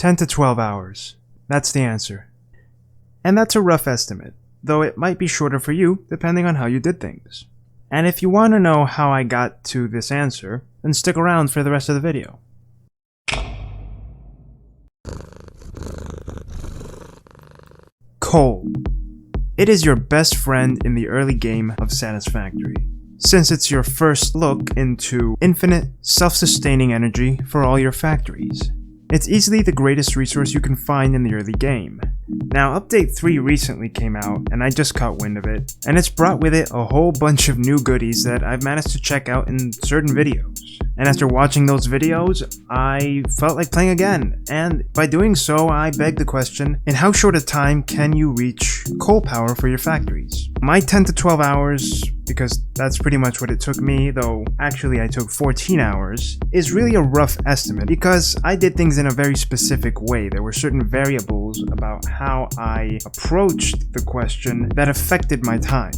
10 to 12 hours. That's the answer. And that's a rough estimate, though it might be shorter for you depending on how you did things. And if you want to know how I got to this answer, then stick around for the rest of the video. Coal. It is your best friend in the early game of Satisfactory, since it's your first look into infinite, self-sustaining energy for all your factories. It's easily the greatest resource you can find in the early game. Now, Update 3 recently came out, and I just caught wind of it, and it's brought with it a whole bunch of new goodies that I've managed to check out in certain videos. And after watching those videos, I felt like playing again, and by doing so, I begged the question, in how short a time can you reach coal power for your factories? My 10 to 12 hours, because that's pretty much what it took me, though actually I took 14 hours, is really a rough estimate because I did things in a very specific way. There were certain variables about how I approached the question that affected my time.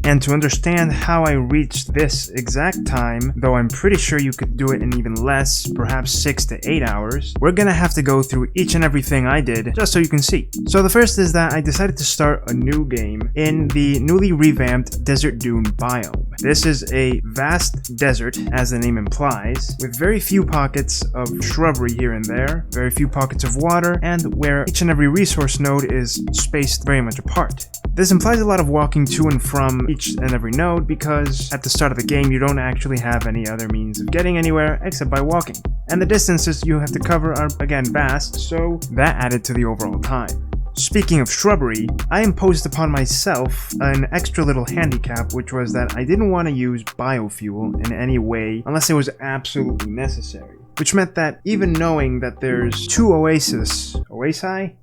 And to understand how I reached this exact time, though I'm pretty sure you could do it in even less, perhaps 6 to 8 hours, we're gonna have to go through each and everything I did just so you can see. So the first is that I decided to start a new game in the newly revamped Desert Dune biome. This is a vast desert, as the name implies, with very few pockets of shrubbery here and there, very few pockets of water, and where each and every resource node is spaced very much apart. This implies a lot of walking to and from each and every node because at the start of the game you don't actually have any other means of getting anywhere except by walking. And the distances you have to cover are again vast, so that added to the overall time. Speaking of shrubbery, I imposed upon myself an extra little handicap, which was that I didn't want to use biofuel in any way unless it was absolutely necessary. Which meant that even knowing that there's 2 oasi?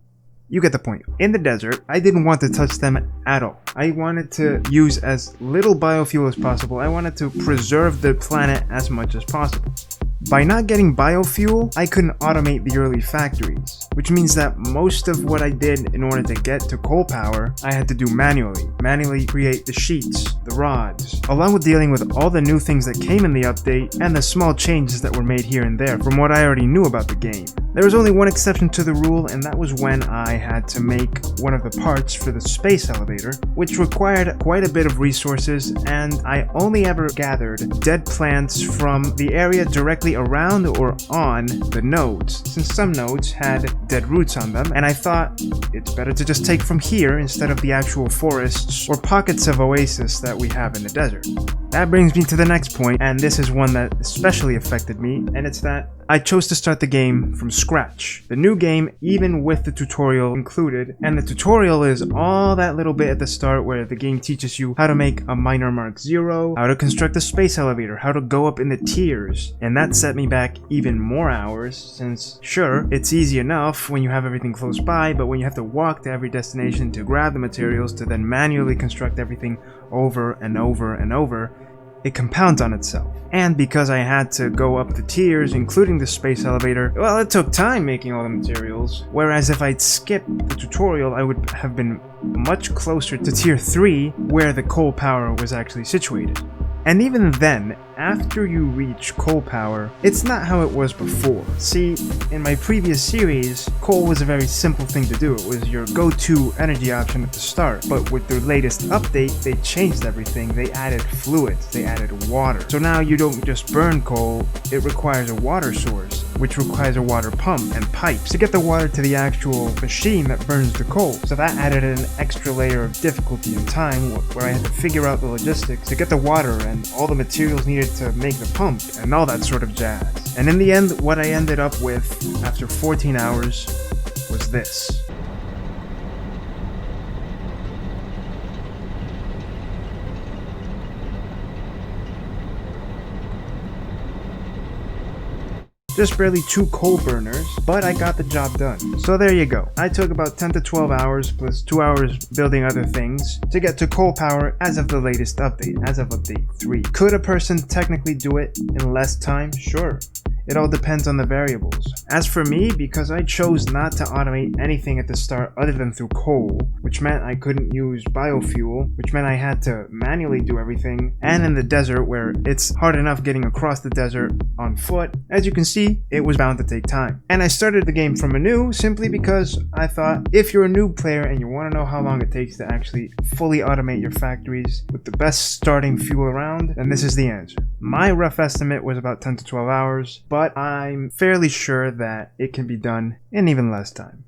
You get the point. In the desert, I didn't want to touch them at all. I wanted to use as little biofuel as possible. I wanted to preserve the planet as much as possible. By not getting biofuel, I couldn't automate the early factories, which means that most of what I did in order to get to coal power, I had to do manually create the sheets, the rods, along with dealing with all the new things that came in the update and the small changes that were made here and there from what I already knew about the game. There was only one exception to the rule, and that was when I had to make one of the parts for the space elevator, which required quite a bit of resources, and I only ever gathered dead plants from the area directly around or on the nodes, since some nodes had dead roots on them, and I thought it's better to just take from here instead of the actual forests or pockets of oasis that we have in the desert. That brings me to the next point, and this is one that especially affected me, and it's that I chose to start the game from scratch. The new game, even with the tutorial included, and the tutorial is all that little bit at the start where the game teaches you how to make a minor Mark 0, how to construct a space elevator, how to go up in the tiers, and that set me back even more hours, since sure, it's easy enough when you have everything close by, but when you have to walk to every destination to grab the materials to then manually construct everything over and over and over, it compounds on itself. And because I had to go up the tiers, including the space elevator, well, it took time making all the materials, whereas if I'd skipped the tutorial, I would have been much closer to tier 3, where the coal power was actually situated. And even then, after you reach coal power, it's not how it was before. See, in my previous series, coal was a very simple thing to do. It was your go-to energy option at the start. But with their latest update, they changed everything. They added fluids, they added water. So now you don't just burn coal, it requires a water source, which requires a water pump and pipes to get the water to the actual machine that burns the coal. So that added an extra layer of difficulty and time where I had to figure out the logistics to get the water and all the materials needed to make the pump and all that sort of jazz. And in the end, what I ended up with after 14 hours was this. Just barely 2 coal burners, but I got the job done. So there you go. I took about 10 to 12 hours plus 2 hours building other things to get to coal power as of the latest update, as of update 3. Could a person technically do it in less time? Sure. It all depends on the variables. As for me, because I chose not to automate anything at the start other than through coal, which meant I couldn't use biofuel, which meant I had to manually do everything, and in the desert where it's hard enough getting across the desert on foot, as you can see, it was bound to take time. And I started the game from anew simply because I thought if you're a new player and you want to know how long it takes to actually fully automate your factories with the best starting fuel around, then this is the answer. My rough estimate was about 10 to 12 hours, but I'm fairly sure that it can be done in even less time.